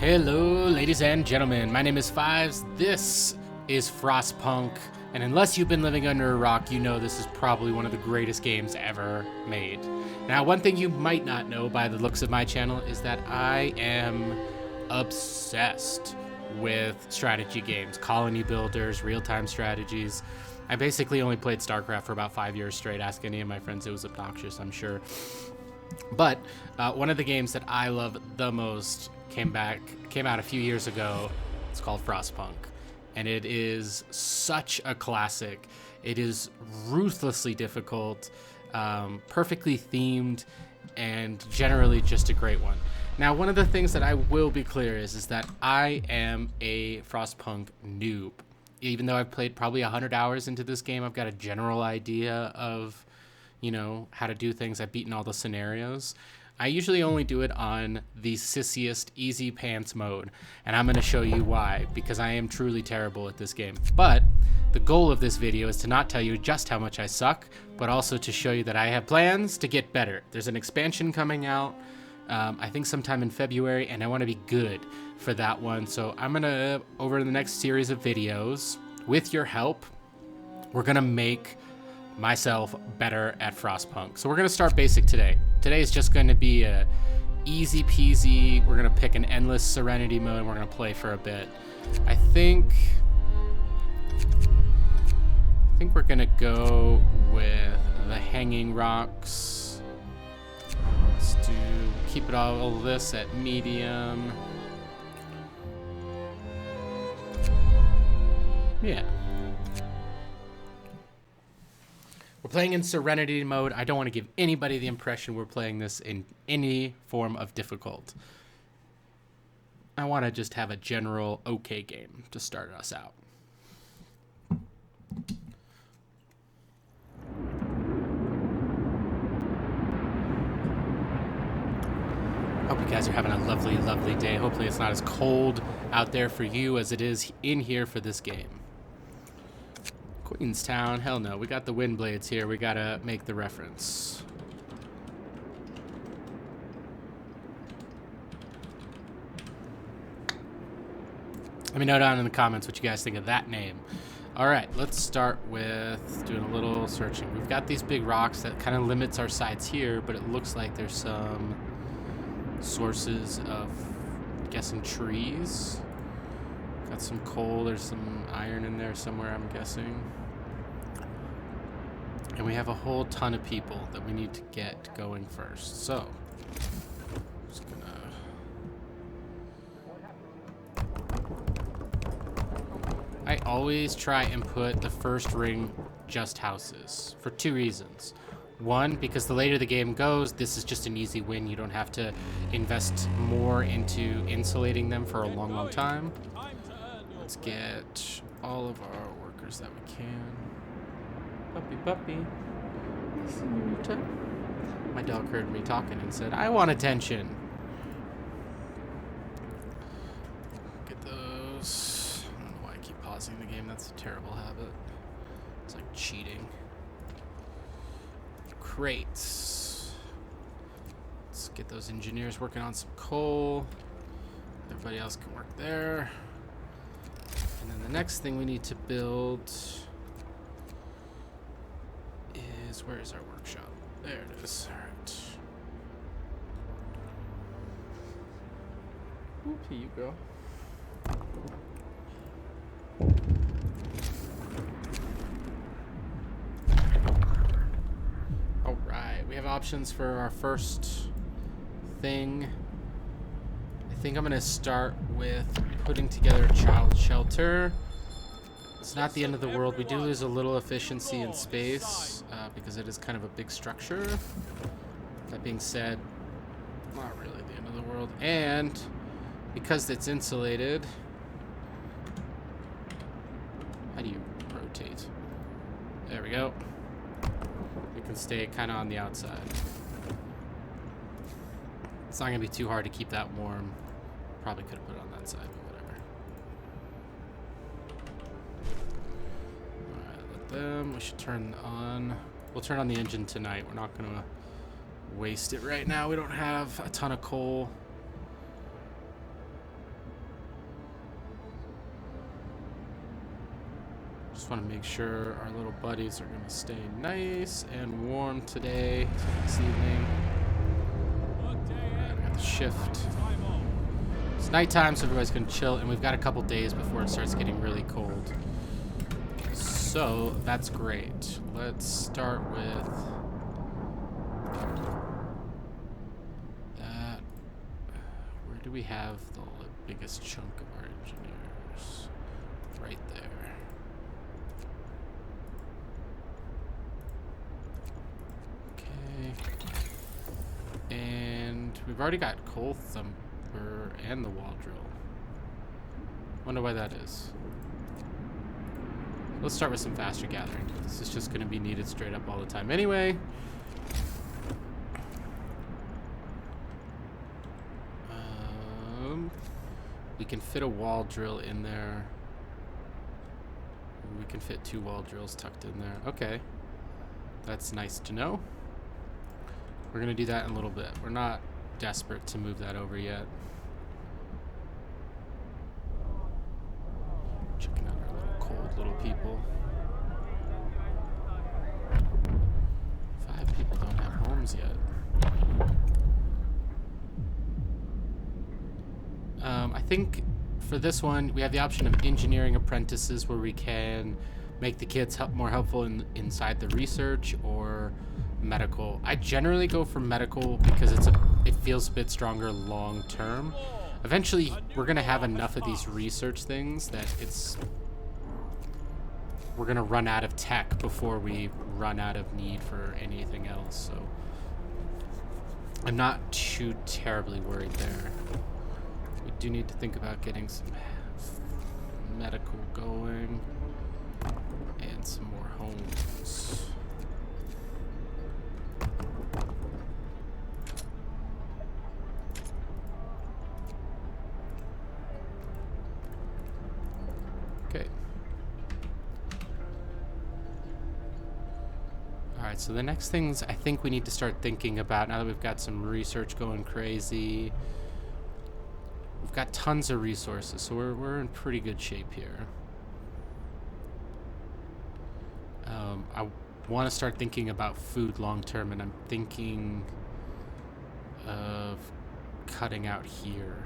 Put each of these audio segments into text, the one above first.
Hello, ladies and gentlemen. My name is Fyves. This is FrostPunk, and unless you've been living under a rock, you know this is probably one of the greatest games ever made. Now, one thing you might not know by the looks of my channel is that I am obsessed with strategy games, colony builders, real-time strategies. I basically only played StarCraft for about 5 years straight. Ask any of my friends, it was obnoxious, I'm sure. But one of the games that I love the most came out a few years ago. It's called FrostPunk, and it is such a classic. It is ruthlessly difficult, perfectly themed, and generally just a great one. Now, one of the things that I will be clear is that I am a FrostPunk noob. Even though I've played probably 100 hours into this game, I've got a general idea of, you know, how to do things. I've beaten all the scenarios. I usually only do it on the sissiest easy pants mode, and I'm going to show you why, because I am truly terrible at this game. But the goal of this video is to not tell you just how much I suck, but also to show you that I have plans to get better. There's an expansion coming out, I think sometime in February, and I want to be good for that one. So I'm going to, over the next series of videos, with your help, we're going to make myself better at FrostPunk. So we're going to start basic today. Today is just going to be a easy peasy. We're going to pick an endless serenity mode and we're going to play for a bit. I think we're going to go with the hanging rocks. Let's keep it all this at medium. Yeah. We're playing in Serenity mode. I don't want to give anybody the impression we're playing this in any form of difficult. I want to just have a general okay game to start us out. Hope you guys are having a lovely, lovely day. Hopefully it's not as cold out there for you as it is in here for this game. Queenstown, hell no. We got the wind blades here. We gotta make the reference. Let me know down in the comments what you guys think of that name. All right, let's start with doing a little searching. We've got these big rocks that kind of limits our sides here, but it looks like there's some sources of, I'm guessing, trees. Got some coal. There's some iron in there somewhere, I'm guessing. And we have a whole ton of people that we need to get going first. So, just I always try and put the first ring just houses for two reasons. One, because the later the game goes, this is just an easy win. You don't have to invest more into insulating them for a long, long time. Let's get all of our workers that we can. Puppy. My dog heard me talking and said, I want attention. Get those. I don't know why I keep pausing the game. That's a terrible habit. It's like cheating. Crates. Let's get those engineers working on some coal. Everybody else can work there. And then the next thing we need to build is, where is our workshop? There it is. All right. Oop, here you go. All right, we have options for our first thing. I think I'm gonna start with putting together a child shelter. It's not the end of the world. We do lose a little efficiency in space because it is kind of a big structure. That being said, not really the end of the world. And because it's insulated, how do you rotate? There we go. We can stay kind of on the outside. It's not gonna be too hard to keep that warm. Probably could have put it on that side, but whatever. We should turn on, we'll turn on the engine tonight. We're not gonna waste it right now. We don't have a ton of coal. Just want to make sure our little buddies are going to stay nice and warm today, this evening. I got the shift. It's nighttime, so everybody's going to chill, and we've got a couple days before it starts getting really cold. So that's great. Let's start with that. Where do we have the biggest chunk of our engineers? Right there. And we've already got Coal Thumper and the Wall Drill. Wonder why that is. Let's start with some faster gathering. This is just going to be needed straight up all the time anyway. We can fit a wall drill in there. We can fit 2 wall drills tucked in there. Okay. That's nice to know. We're going to do that in a little bit. We're not desperate to move that over yet. Checking out our little cold little people. 5 people don't have homes yet. I think for this one, we have the option of engineering apprentices where we can make the kids more helpful inside the research, or medical. I generally go for medical because it feels a bit stronger long term. Eventually, we're gonna have enough of these research things that we're gonna run out of tech before we run out of need for anything else. So I'm not too terribly worried there. We do need to think about getting some medical going and some more homes. Okay. Alright, so the next things I think we need to start thinking about, now that we've got some research going crazy, we've got tons of resources, so we're in pretty good shape here. I want to start thinking about food long term, and I'm thinking of cutting out here.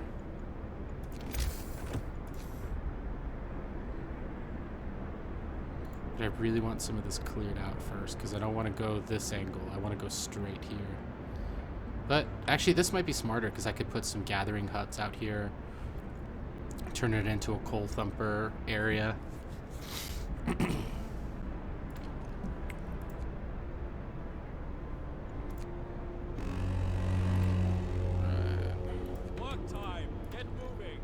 But I really want some of this cleared out first, because I don't want to go this angle. I want to go straight here. But actually, this might be smarter, because I could put some gathering huts out here, turn it into a coal thumper area. Work time. Get moving.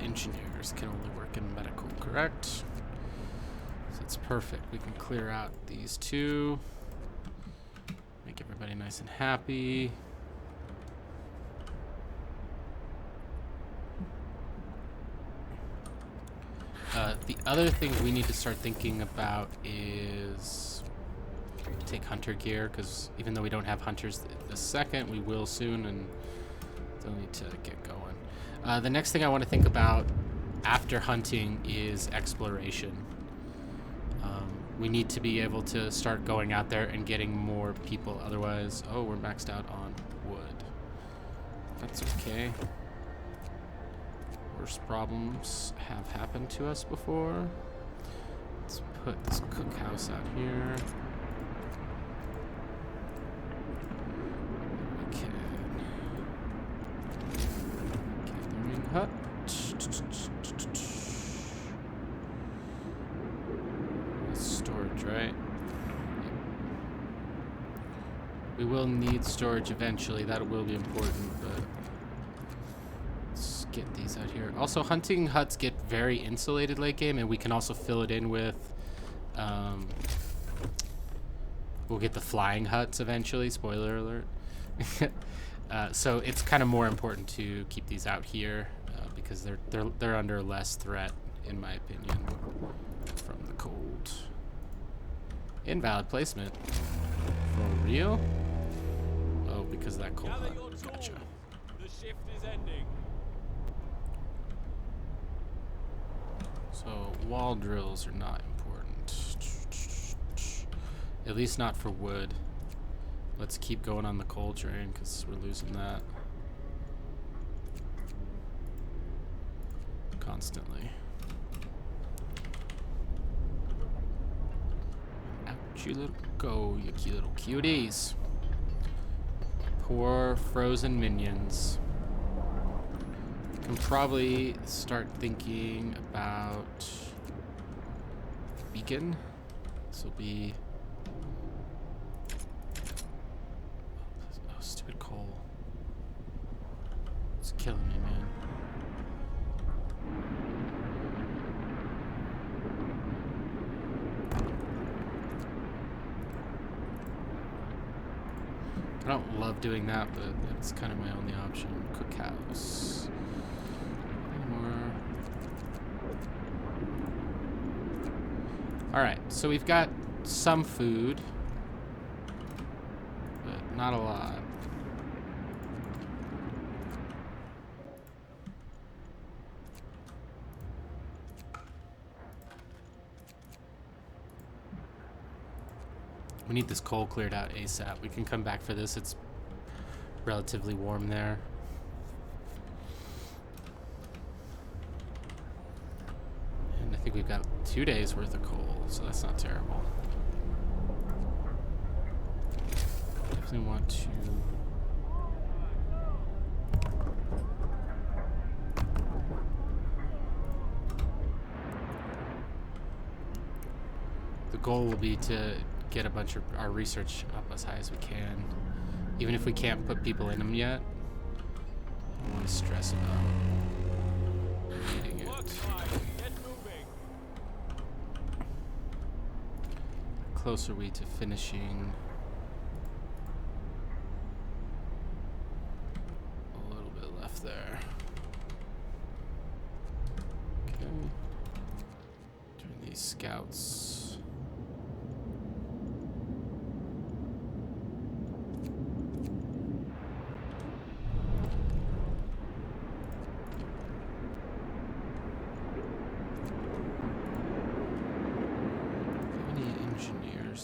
Engineers can only work in medical, correct? So that's perfect. We can clear out these 2. Make everybody nice and happy. The other thing we need to start thinking about is take hunter gear, because even though we don't have hunters this second, we will soon, and they'll need to get going. The next thing I want to think about after hunting is exploration. We need to be able to start going out there and getting more people. Otherwise, oh, we're maxed out on wood. That's okay. Worse problems have happened to us before. Let's put this cookhouse out here. Okay. Gathering hut. Storage, right? We will need storage eventually. That will be important, but let's get these out here. Also, hunting huts get very insulated late game, and we can also fill it in with we'll get the flying huts eventually, spoiler alert. So it's kind of more important to keep these out here because they're under less threat, in my opinion, from the cold. Invalid placement. For real? Oh, because of that cold hut. Gotcha. The shift is ending. So wall drills are not important. At least not for wood. Let's keep going on the coal train because we're losing that constantly. Out you little go, you cute little cuties. Poor frozen minions. Can probably start thinking about beacon. This will be stupid coal. It's killing me, man. I don't love doing that, but it's kind of my only option. Cookhouse. More. Alright, so we've got some food, but not a lot. We need this coal cleared out ASAP. We can come back for this. It's relatively warm there. And I think we've got 2 days worth of coal, so that's not terrible. Definitely want to... The goal will be to get a bunch of our research up as high as we can. Even if we can't put people in them yet. I don't want to stress about needing it. Get moving. Close are we to finishing? A little bit left there. Okay. Turn these scouts.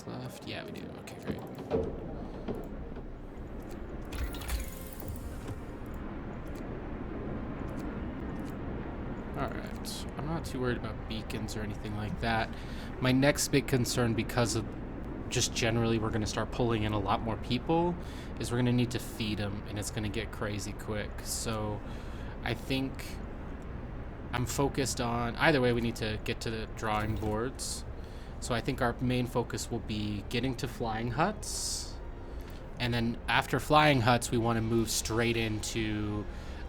Left? Yeah, we do. Okay, great. Alright. I'm not too worried about beacons or anything like that. My next big concern, because of just generally we're going to start pulling in a lot more people, is we're going to need to feed them, and it's going to get crazy quick. So I think I'm focused on... Either way, we need to get to the drawing boards. So I think our main focus will be getting to flying huts. And then after flying huts, we want to move straight into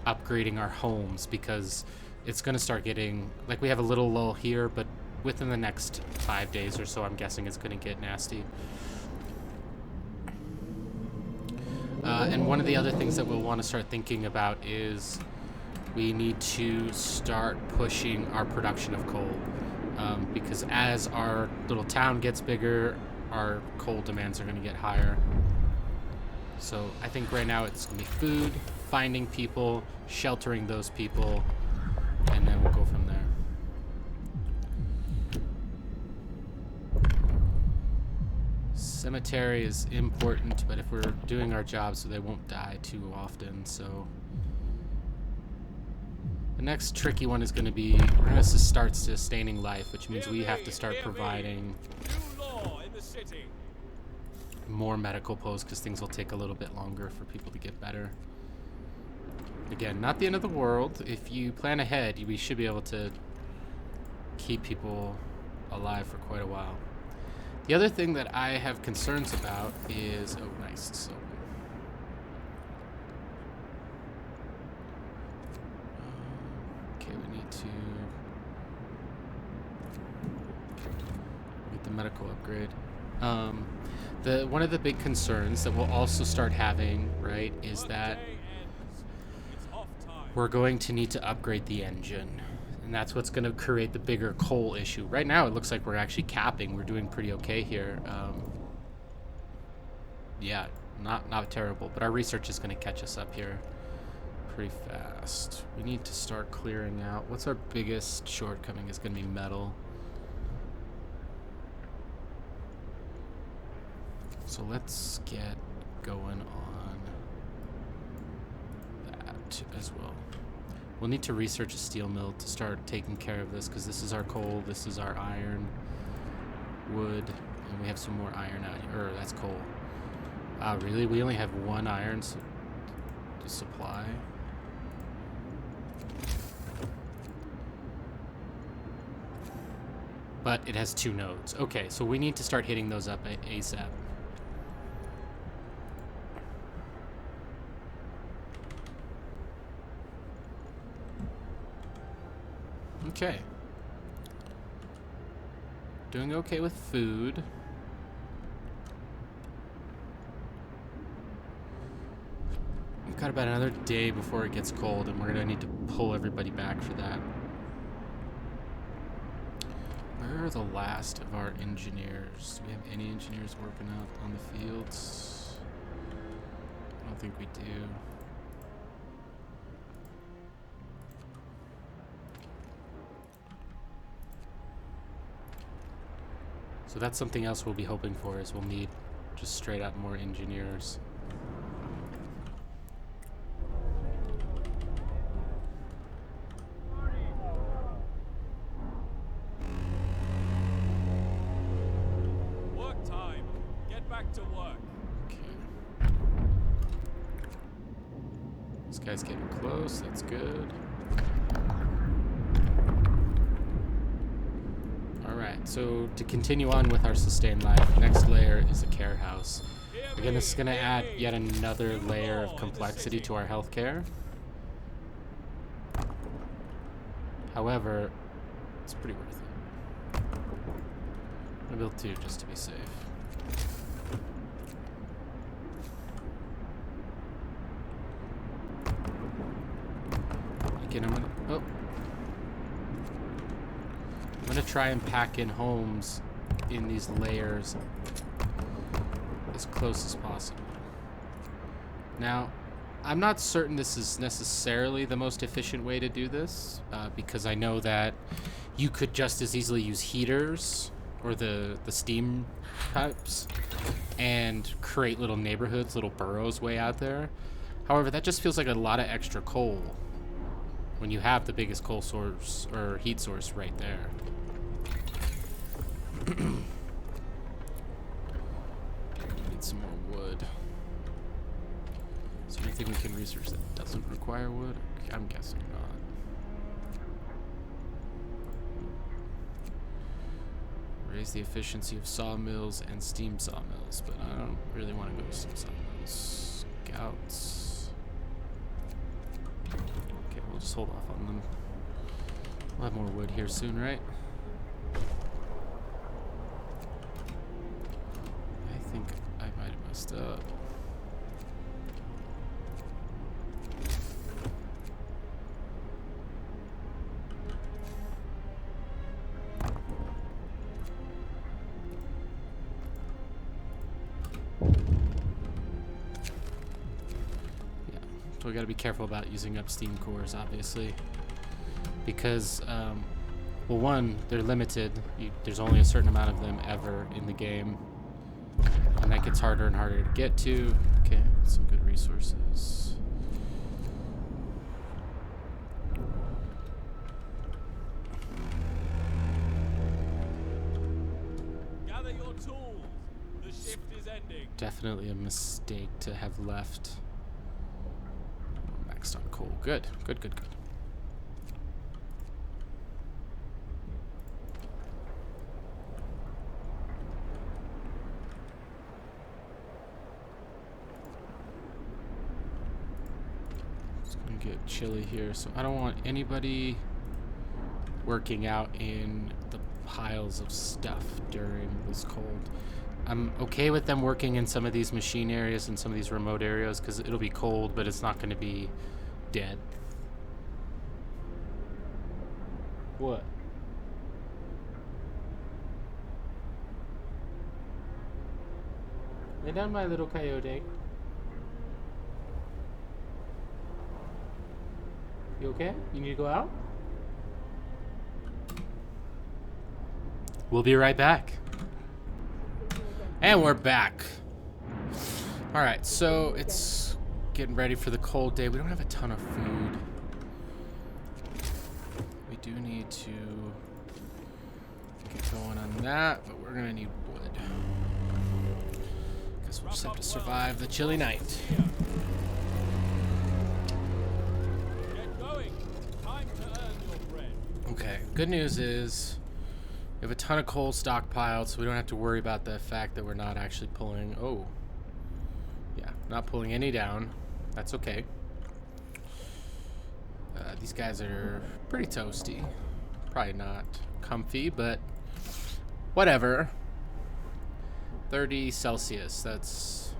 upgrading our homes, because it's going to start getting... Like, we have a little lull here, but within the next 5 days or so, I'm guessing it's going to get nasty. And one of the other things that we'll want to start thinking about is we need to start pushing our production of coal. Because as our little town gets bigger, our coal demands are going to get higher. So I think right now it's going to be food, finding people, sheltering those people, and then we'll go from there. Cemetery is important, but if we're doing our job so they won't die too often, so... The next tricky one is going to be, we're going to start sustaining life, which means we have to start providing more medical posts, because things will take a little bit longer for people to get better. Again, not the end of the world. If you plan ahead, we should be able to keep people alive for quite a while. The other thing that I have concerns about is... Oh, nice. So, we need to get the medical upgrade. One of the big concerns that we'll also start having, right, is that we're going to need to upgrade the engine. And that's what's going to create the bigger coal issue. Right now, it looks like we're actually capping. We're doing pretty okay here. Yeah, not terrible. But our research is going to catch us up here. pretty fast. We need to start clearing out. What's our biggest shortcoming? Is going to be metal. So let's get going on that as well. We'll need to research a steel mill to start taking care of this, because this is our coal, this is our iron, wood, and we have some more iron out here. That's coal. Really? We only have one iron to supply? But it has 2 nodes. Okay, so we need to start hitting those up ASAP. Okay. Doing okay with food. We've got about another day before it gets cold, and we're gonna need to pull everybody back for that. Where are the last of our engineers? Do we have any engineers working out on the fields? I don't think we do. So that's something else we'll be hoping for, is we'll need just straight up more engineers. Work time. Get back to work. Okay. This guy's getting close, that's good. Alright, so to continue on with our sustained life, next layer is a care house. Again, this is going to add yet another layer of complexity to our healthcare. However, it's pretty worth it. I'm going to build 2 just to be safe. Again, I'm gonna try and pack in homes in these layers as close as possible. Now, I'm not certain this is necessarily the most efficient way to do this, because I know that you could just as easily use heaters or the steam pipes and create little neighborhoods, little boroughs way out there. However, that just feels like a lot of extra coal when you have the biggest coal source or heat source right there. Need some more wood. Is there anything we can research that doesn't require wood? I'm guessing not. Raise the efficiency of sawmills and steam sawmills, but I don't really want to go to steam sawmills. Scouts. Okay, we'll just hold off on them. We'll have more wood here soon, right? I think I might have messed up. Yeah, so we gotta be careful about using up steam cores, obviously. Because, well, one, they're limited. There's only a certain amount of them ever in the game. And that gets harder and harder to get to. Okay, some good resources. Gather your tools. The shift is ending. Definitely a mistake to have left. Maxed on coal. Good, good, good, good. Get chilly here, so I don't want anybody working out in the piles of stuff during this cold. I'm okay with them working in some of these machine areas and some of these remote areas because it'll be cold, but it's not going to be dead. What? Lay down, my little coyote. You okay? You need to go out? We'll be right back. And we're back. Alright, so it's getting ready for the cold day. We don't have a ton of food. We do need to get going on that, but we're gonna need wood. Guess we'll just have to survive the chilly night. Get going. Time to earn your bread. Okay, good news is we have a ton of coal stockpiled, so we don't have to worry about the fact that we're not actually pulling... Oh. Yeah, not pulling any down. That's okay. These guys are pretty toasty. Probably not comfy, but whatever. 30 Celsius, that's...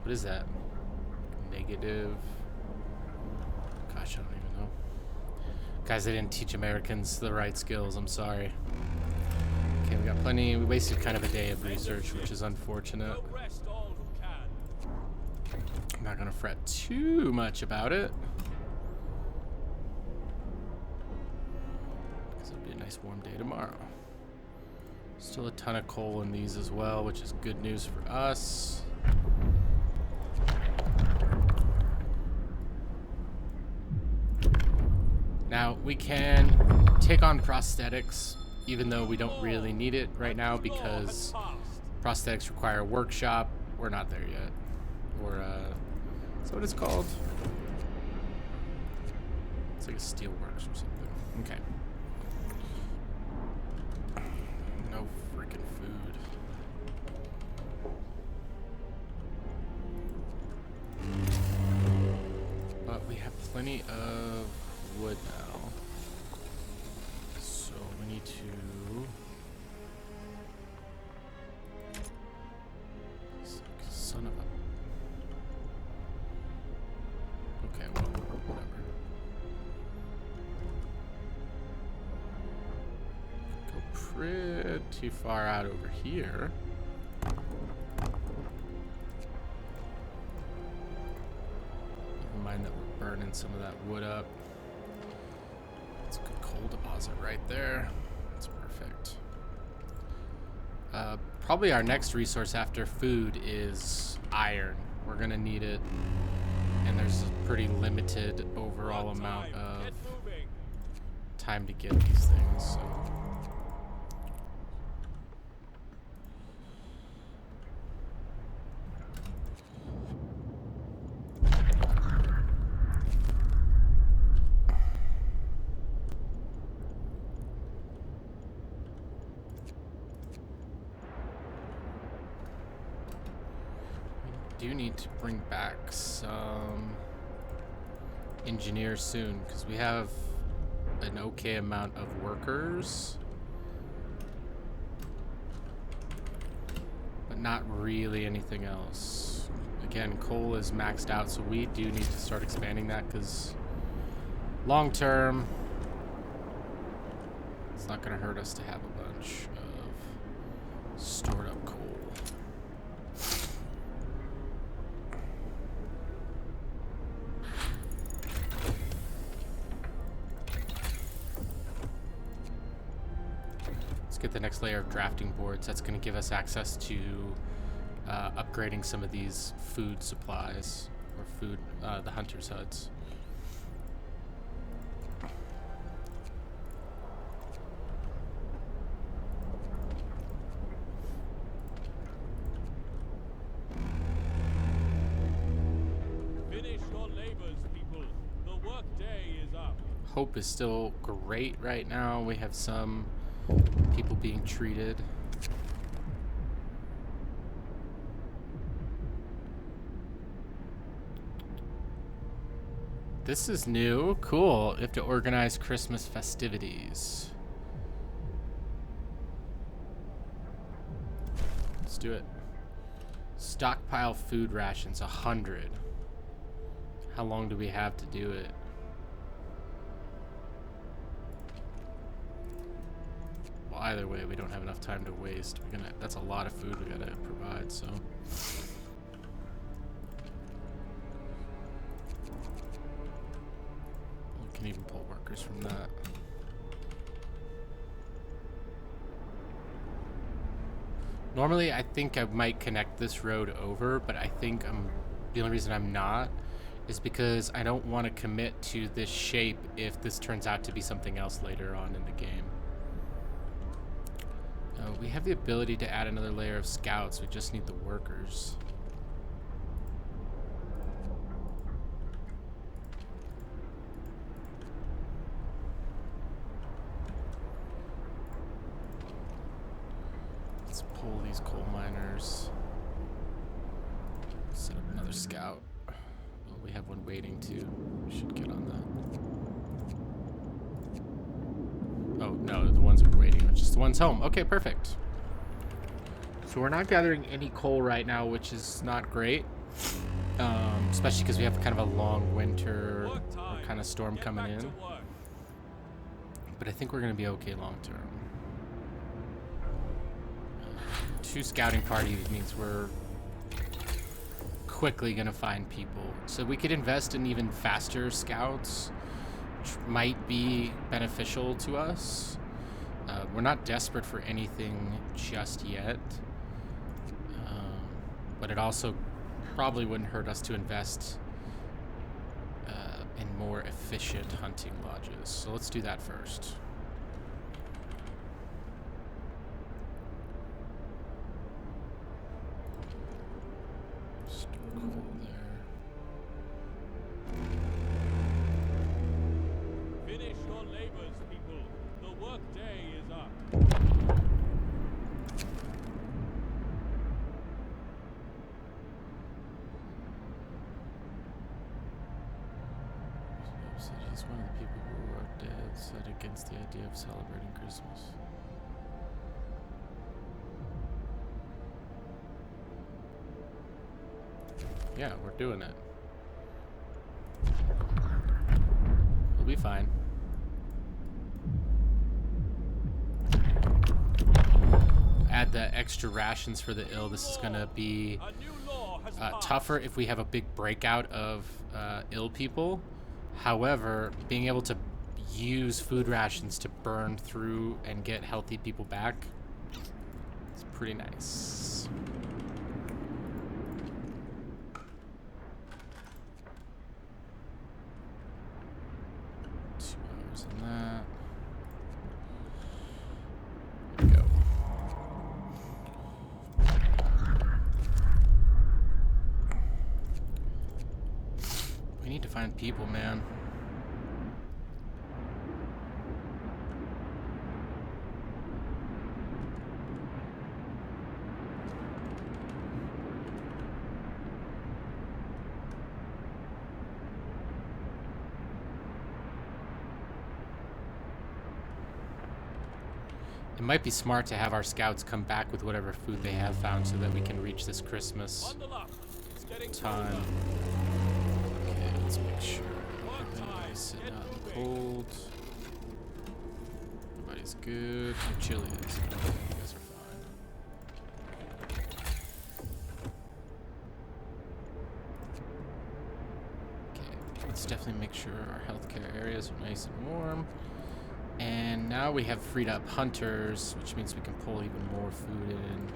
What is that? Negative... Gosh, I don't even know. Guys, they didn't teach Americans the right skills, I'm sorry. Okay, we got plenty. We wasted kind of a day of research, which is unfortunate. Go rest all who can. I'm not gonna fret too much about it. Because it'll be a nice warm day tomorrow. Still a ton of coal in these as well, which is good news for us. Now, we can take on prosthetics, even though we don't really need it right now, because prosthetics require a workshop. We're not there yet. Or, is that what it's called? It's like a steelworks or something. Okay. No freaking food. But we have plenty of wood now. So we need to... Son of a... Okay, well, whatever. Go pretty far out over here. Never mind that we're burning some of that wood up. That's a good coal deposit right there. That's perfect. Probably our next resource after food is iron. We're gonna need it, and there's a pretty limited overall amount of time to get these things. So. Do need to bring back some engineers soon, because we have an okay amount of workers, but not really anything else. Again, coal is maxed out, so we do need to start expanding that, because long term it's not going to hurt us to have a bunch of stored up coal. Get the next layer of drafting boards. That's going to give us access to upgrading some of these food supplies, or food, the hunter's huts. Finish your labors, people. The work day is up. Hope is still great right now. We have some people being treated. This is new. Cool. You have to organize Christmas festivities. Let's do it. Stockpile food rations, 100. How long do we have to do it? Well, either way, we don't have enough time to waste. That's a lot of food we gotta provide, so. even pull workers from that. Normally, I think I might connect this road over, but I think the only reason I'm not is because I don't want to commit to this shape if this turns out to be something else later on in the game. We have the ability to add another layer of scouts. We just need the workers. Let's pull these coal miners. Set up another scout. Oh, we have one waiting too. We should get on that. Oh, no, the ones we're waiting are just the ones home. Okay, perfect. So we're not gathering any coal right now, which is not great. Especially because we have kind of a long winter kind of storm coming in. But I think we're going to be okay long term. 2 scouting parties means we're quickly going to find people. So we could invest in even faster scouts, which might be beneficial to us. We're not desperate for anything just yet. But it also probably wouldn't hurt us to invest in more efficient hunting lodges. So let's do that first. Cool there. Finish your labors, people. The work day is up. He's one of the people who are dead, set against the idea of celebrating Christmas. Yeah, we're doing it. We'll be fine. Add the extra rations for the ill. This is gonna be tougher if we have a big breakout of ill people. However, being able to use food rations to burn through and get healthy people back is pretty nice. On that. There we go. We need to find people, man. It might be smart to have our scouts come back with whatever food they have found so that we can reach this Christmas time. Okay, let's make sure everybody's sitting out in the cold. Everybody's good. How chilly is it? You guys are fine. Okay, let's definitely make sure our healthcare areas are nice and warm. And now we have freed up hunters, which means we can pull even more food in.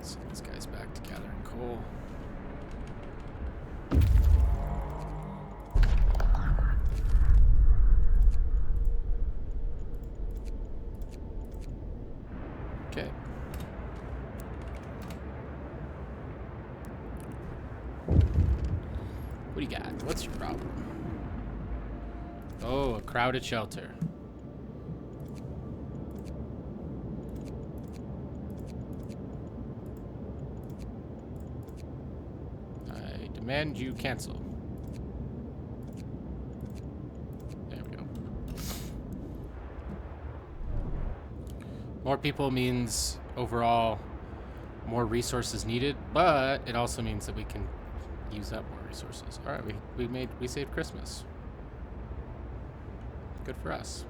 Send these guys back to gathering coal. Okay. What do you got? What's your problem? Oh, a crowded shelter. I demand you cancel. There we go. More people means overall more resources needed, but it also means that we can use up more resources. All right, we saved Christmas. Good for us.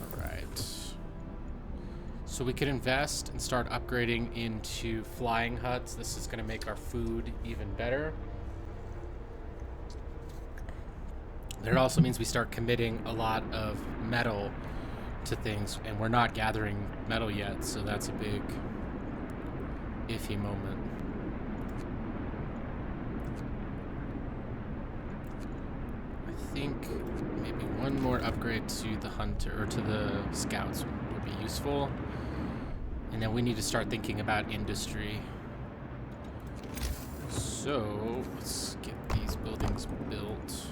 All right. So we could invest and start upgrading into flying huts. This is going to make our food even better. It also means we start committing a lot of metal to things, and we're not gathering metal yet, so that's a big iffy moment. I think maybe one more upgrade to the hunter or to the scouts would be useful. And then we need to start thinking about industry. So let's get these buildings built.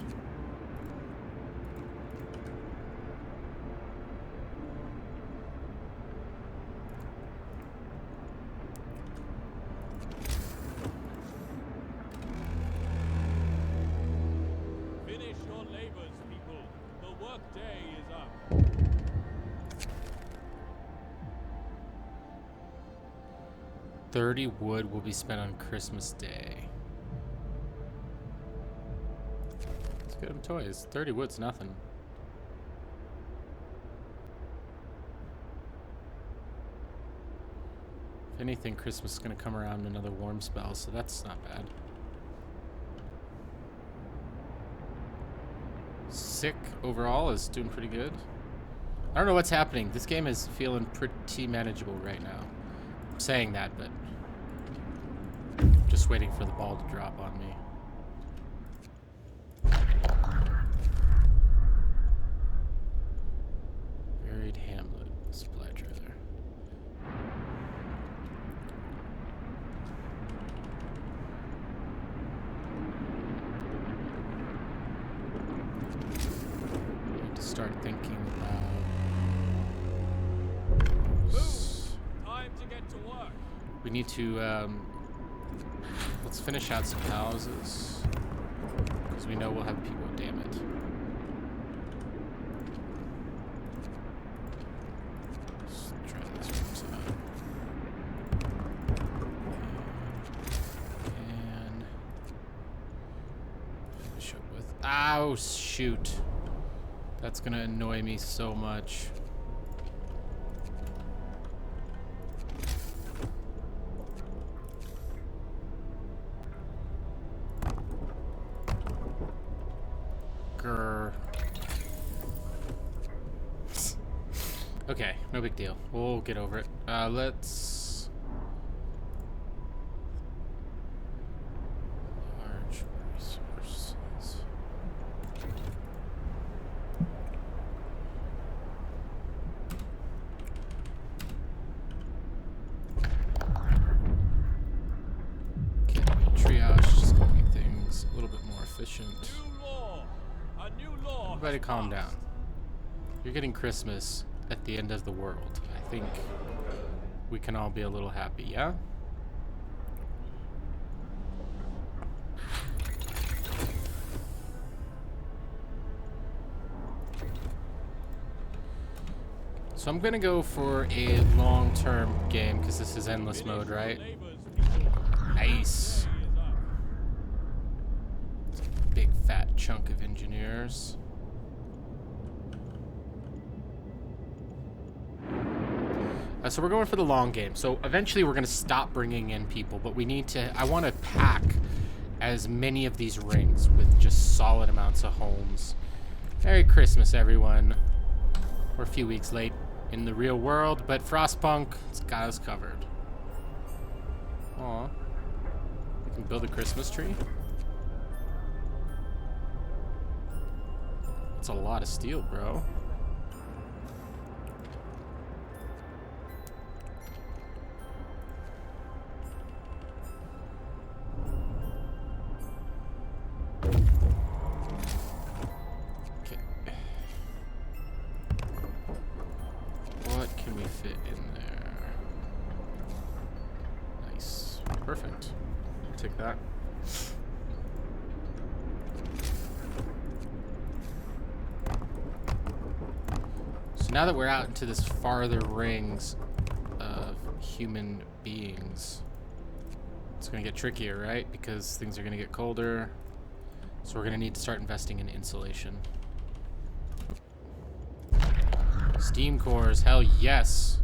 Finish your labors, people. The work day is up. $30 wood will be spent on Christmas Day. Let's get them toys. 30 wood's nothing. If anything, Christmas is gonna come around another warm spell, so that's not bad. Sick overall is doing pretty good. I don't know what's happening. This game is feeling pretty manageable right now. I'm saying that, but just waiting for the ball to drop on me. Buried Hamlet supply trailer. Need to start thinking about. Time to get to work. We need to let's finish out some houses, because we know we'll have people. Damn it. Let's try this one out. And finish up with. Oh, shoot. That's gonna annoy me so much. Okay, no big deal. We'll get over it. Let's... Large resources. Okay, triage just gonna make things a little bit more efficient. New law. A new law. Everybody has calm passed. down. You're getting Christmas at the end of the world. I think we can all be a little happy, yeah? So I'm gonna go for a long-term game because this is endless mode, right? Labors, people. Nice. Day is up. Big fat chunk of engineers. So we're going for the long game. So eventually we're going to stop bringing in people, but we need to... I want to pack as many of these rings with just solid amounts of homes. Merry Christmas, everyone. We're a few weeks late in the real world, but FrostPunk, it's got us covered. Aw. We can build a Christmas tree. That's a lot of steel, bro. What can we fit in there? Nice. Perfect. I'll take that. So now that we're out into this farther rings of human beings, it's gonna get trickier, right? Because things are gonna get colder. So we're gonna need to start investing in insulation. Steam cores, hell yes.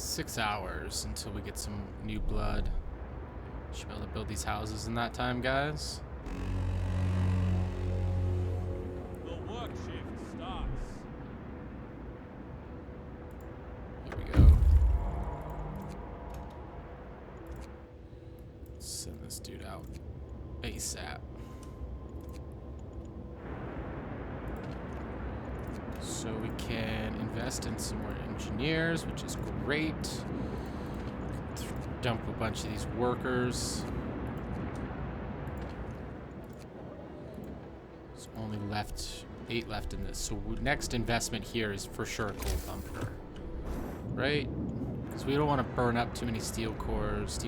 6 hours until we get some new blood. Should be able to build these houses in that time, guys. The work shift starts. Here we go. Send this dude out ASAP. So we can invest in some more engineers, which is great. Dump a bunch of these workers. There's only 8 left in this. So next investment here is for sure a coal bunker, right? Because we don't want to burn up too many steam cores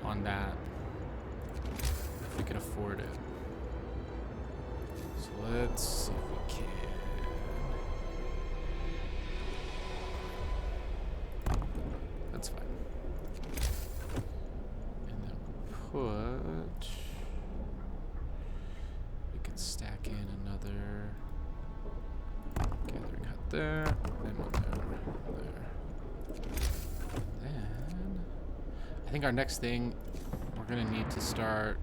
on that if we can afford it. So let's see if we can. That's fine. And then put. We can stack in another gathering hut there, and one there. Then I think our next thing, we're gonna need to start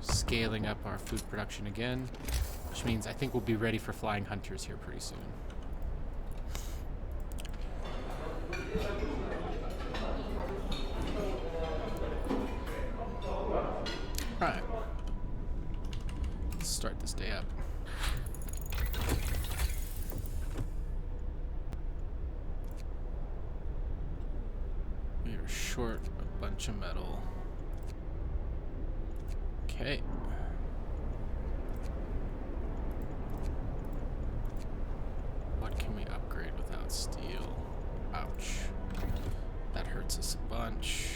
scaling up our food production again, which means I think we'll be ready for flying hunters here pretty soon. Alright. Let's start this day up. We are short a bunch of metal. Okay. What can we upgrade without steel? Ouch. That hurts us a bunch.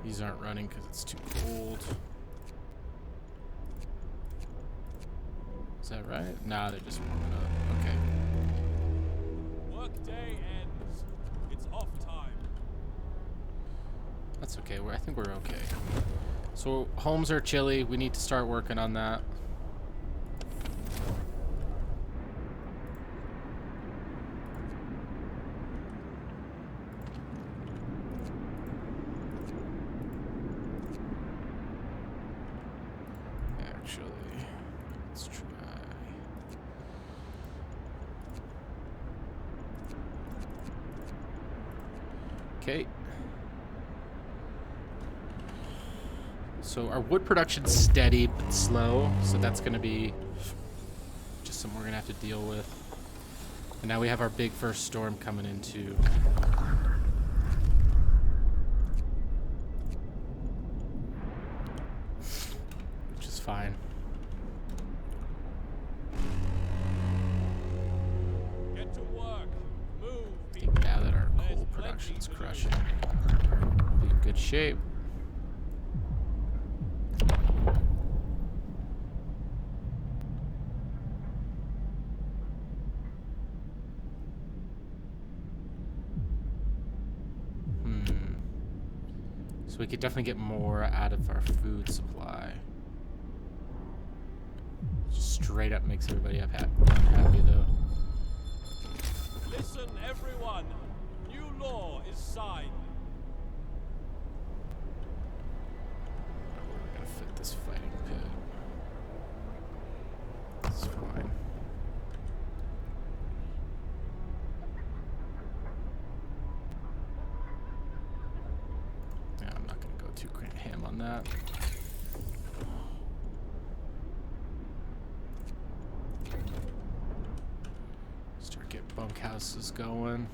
These aren't running because it's too cold. Is that right? Nah, they're just warming up. Okay. Workday ends. It's off time. That's okay. I think we're okay. So homes are chilly. We need to start working on that. Actually, let's try. Okay. So our wood production's steady but slow, so that's gonna be just something we're gonna have to deal with. And now we have our big first storm coming in too. Which is fine. Get to work. Move, I people. think now that our There's coal plenty production's to do. crushing, be in good shape. So we could definitely get more out of our food supply. Just straight up makes everybody unhappy though. Listen, everyone. New law is signed. We're gonna fit this fighting pit. It's fine. Yeah, I'm not gonna go too ham on that. Start getting bunkhouses going.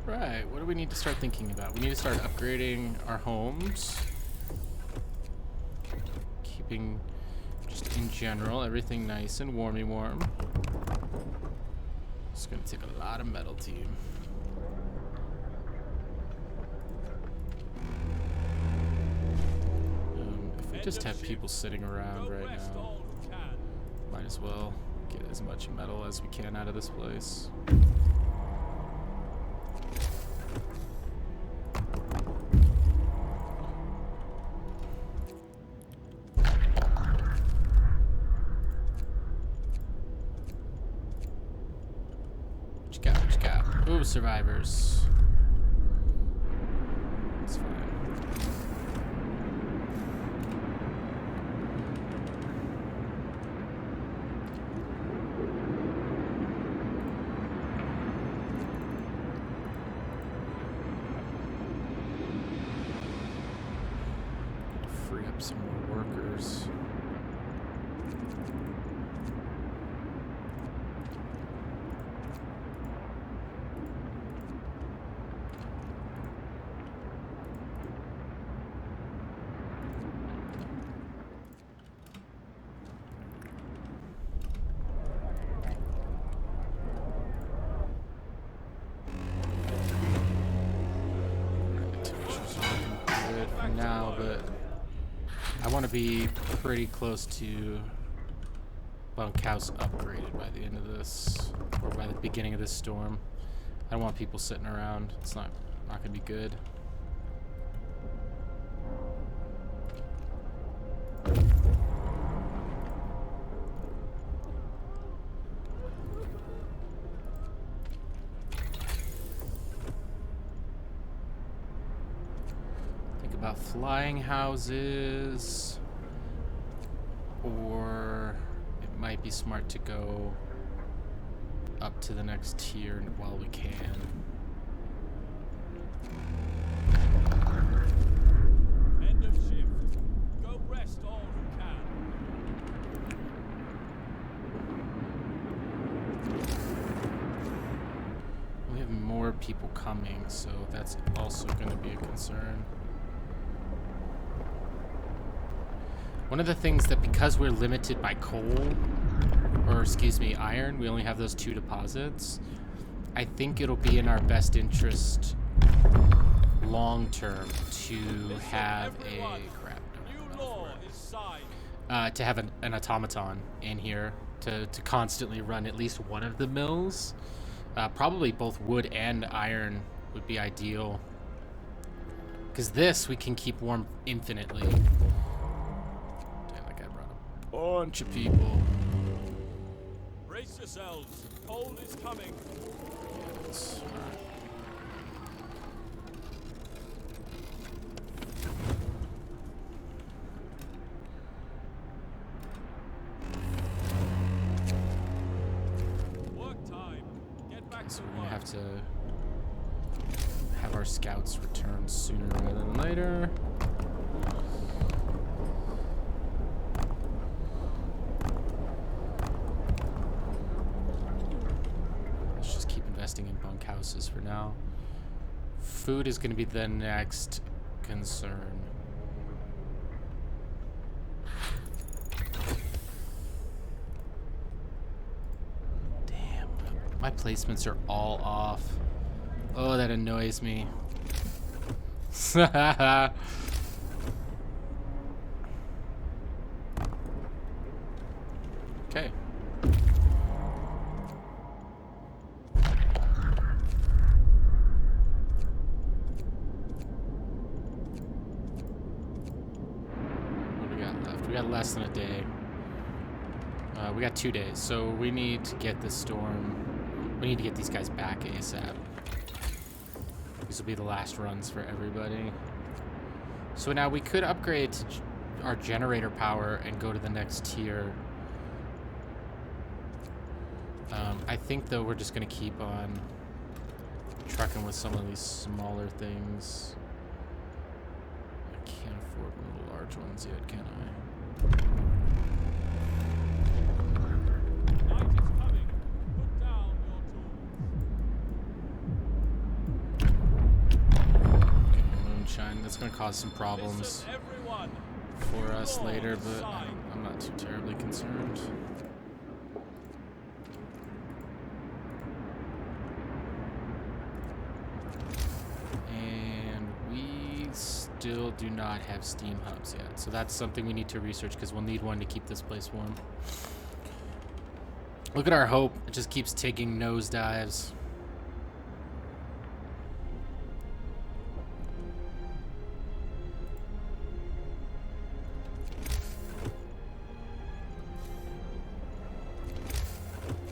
Right, what do we need to start thinking about? We need to start upgrading our homes. Keeping, just in general, everything nice and warm. It's gonna take a lot of metal, team. If we just have people sitting around Go right rest now, all who can. might as well get as much metal as we can out of this place. What you got? What you got? Ooh, survivors. That's fine. Free up some more workers. Good for now, but I want to be pretty close to bunkhouse upgraded by the end of this, or by the beginning of this storm. I don't want people sitting around. It's not gonna be good. Think about flying houses, or it might be smart to go up to the next tier while we can. End of shift. Go rest all who can. We have more people coming, so that's also going to be a concern. One of the things that, because we're limited by coal, or excuse me, iron, we only have those 2 deposits, I think it'll be in our best interest long term to have to have an automaton in here to constantly run at least one of the mills. Probably both wood and iron would be ideal, because this we can keep warm infinitely. Damn, that guy brought a bunch of people. Brace yourselves. Cold is coming. Yes. Work time. Get back So to we're gonna work. have to have our scouts return sooner rather than later. Let's just keep investing in bunkhouses for now. Food is going to be the next concern. Damn, my placements are all off. Oh, that annoys me. Okay. What do we got left? We got less than a day. We got 2 days, so we need to get this storm. We need to get these guys back ASAP. These will be the last runs for everybody. So now we could upgrade to our generator power and go to the next tier. I think, though, we're just going to keep on trucking with some of these smaller things. I can't afford little large ones yet, can I? Night is coming. Put down your tools. Okay, moonshine. That's going to cause some problems Listen, everyone. for us Law later, is but signed. I'm not too terribly concerned. And we still do not have steam hubs yet, so that's something we need to research because we'll need one to keep this place warm. Look at our hope. It just keeps taking nosedives.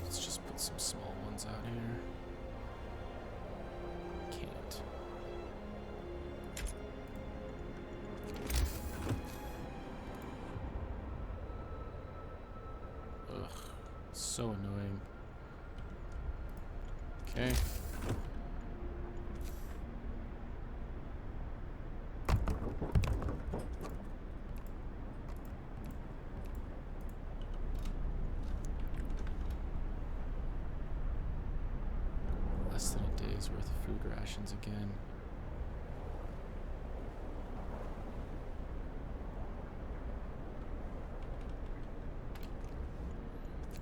Let's just put some small ones out here. Can't. Ugh. So annoying. Okay. Less than a day's worth of food rations again.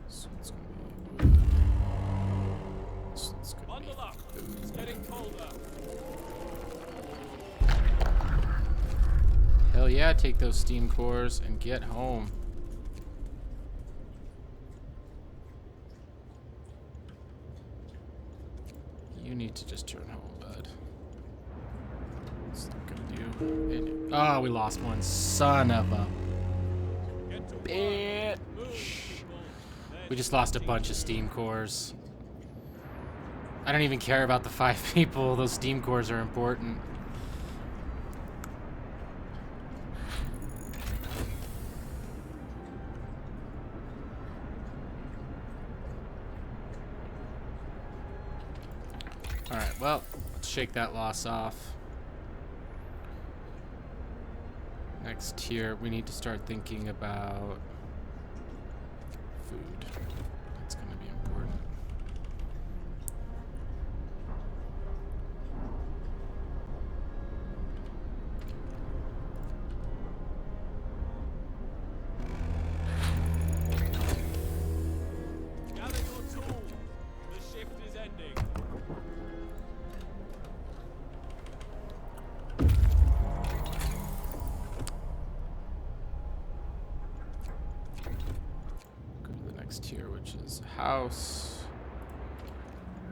So it's gonna be wood. So it's gonna be Bundle up. food. It's getting colder. Hell yeah, take those steam cores and get home. You need to just turn home, bud. It's not gonna do any. Oh, we lost one. Son of a Get to work. bitch. Move, people. We just lost a bunch of steam cores. I don't even care about the 5 people. Those steam cores are important. Alright, well, let's shake that loss off. Next here, we need to start thinking about food. That's going to be important. Gather your tools. The shift is ending. Go to the next tier, which is a house.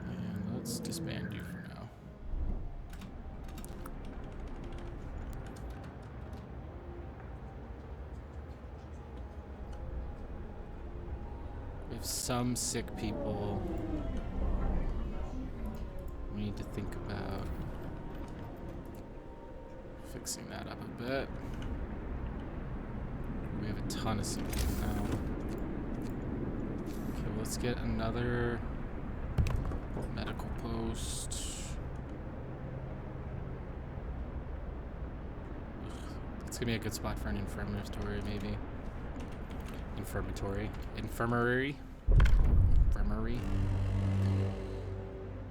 And let's disband you for now. We have some sick people. We need to think about fixing that up a bit. We have a ton of sick people now. Okay, well, let's get another medical post. It's gonna be a good spot for an infirmatory, maybe. Infirmary.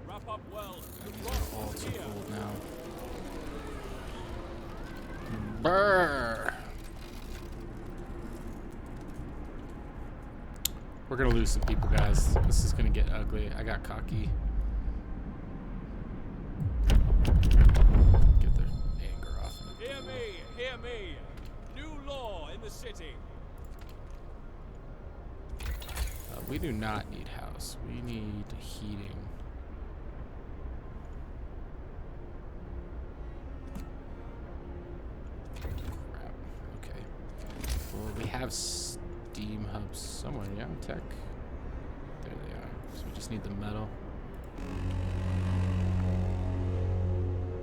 Wrap up well. The These frost are all is too here. cold now. Brr. We're gonna lose some people, guys. This is gonna get ugly. I got cocky. Get their anger off. Hear me, hear me. New law in the city. We do not need house. We need heating. Crap. Okay. Well, we have steam hubs somewhere. Yeah, tech. There they are. So we just need the metal.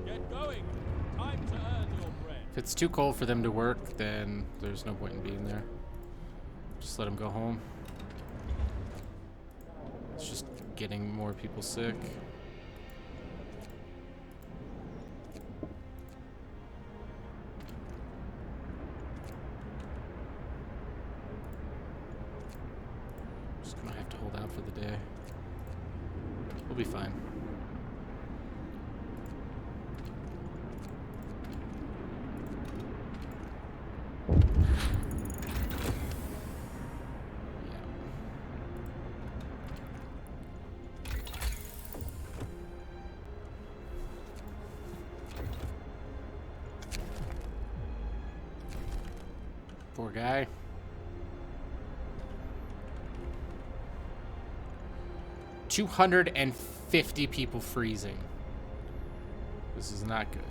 Get going. Time to earn your bread. If it's too cold for them to work, then there's no point in being there. Just let them go home. It's just getting more people sick. Just gonna have to hold out for the day. We'll be fine. Poor guy. 250 people freezing. This is not good.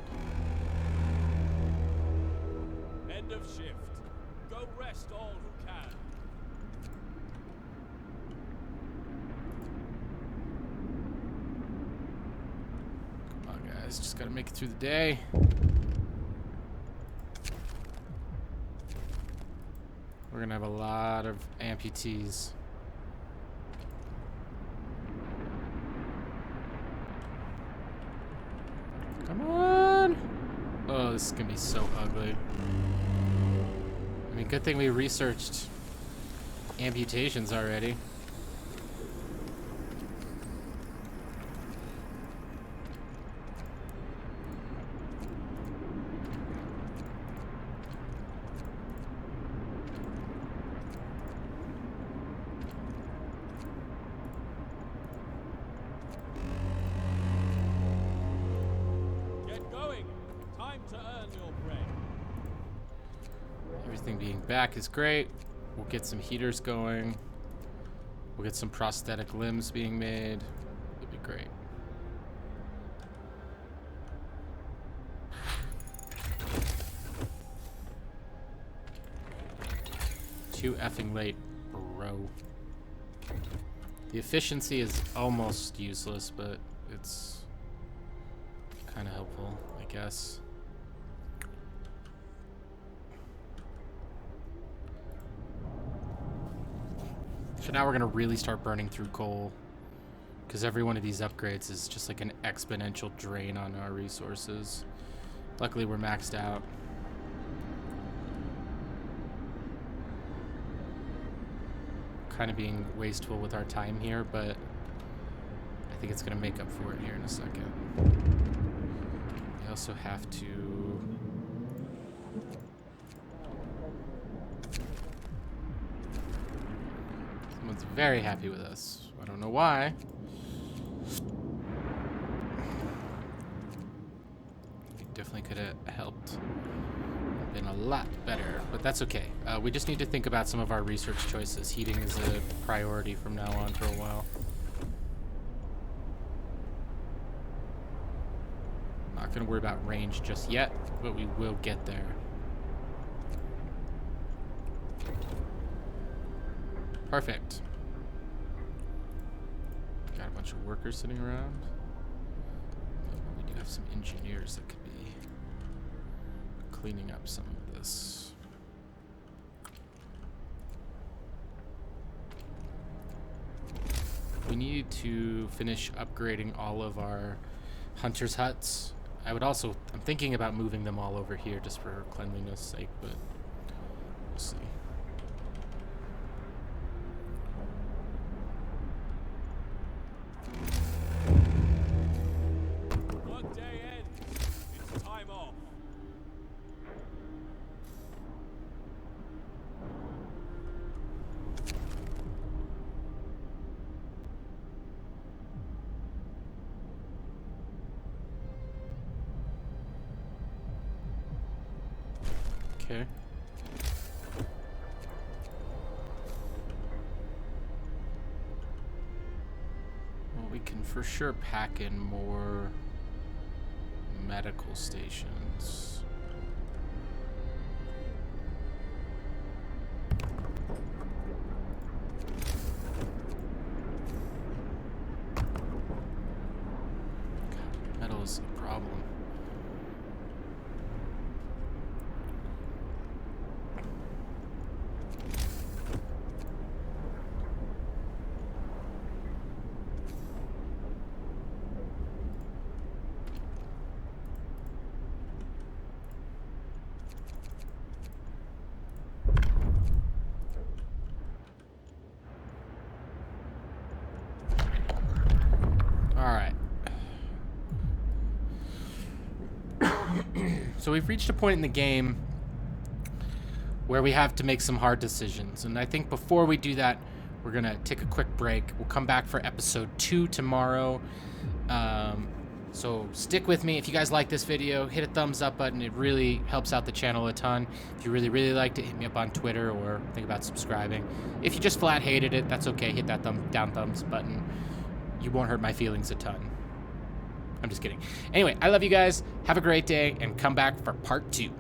End of shift. Go rest all who can. Come on, guys. Just gotta make it through the day. We're gonna have a lot of amputees. Come on! Oh, this is gonna be so ugly. I mean, good thing we researched amputations already. Everything being back is great. We'll get some heaters going. We'll get some prosthetic limbs being made. It'd be great. Too effing late, bro. The efficiency is almost useless, but it's kind of helpful, I guess. So now we're gonna really start burning through coal, because every one of these upgrades is just like an exponential drain on our resources. Luckily we're maxed out. Kind of being wasteful with our time here, but I think it's gonna make up for it here in a second. We also have to Someone's very happy with us. I don't know why. We definitely could have helped. Been a lot better, but that's okay. We just need to think about some of our research choices. Heating is a priority from now on for a while. Not gonna worry about range just yet, but we will get there. Perfect. Got a bunch of workers sitting around. We do have some engineers that could be cleaning up some of this. We need to finish upgrading all of our hunters' huts. I'm thinking about moving them all over here just for cleanliness sake, but we'll see. Workday ends. It's time off. Okay. Well, we can for sure pack in more medical stations. God, metal is a problem. So we've reached a point in the game where we have to make some hard decisions. And I think before we do that, we're going to take a quick break. We'll come back for episode 2 tomorrow. So stick with me. If you guys like this video, hit a thumbs up button. It really helps out the channel a ton. If you really, really liked it, hit me up on Twitter or think about subscribing. If you just flat hated it, that's okay. Hit that down thumbs button. you won't hurt my feelings a ton. I'm just kidding. Anyway, I love you guys. Have a great day, and come back for part 2.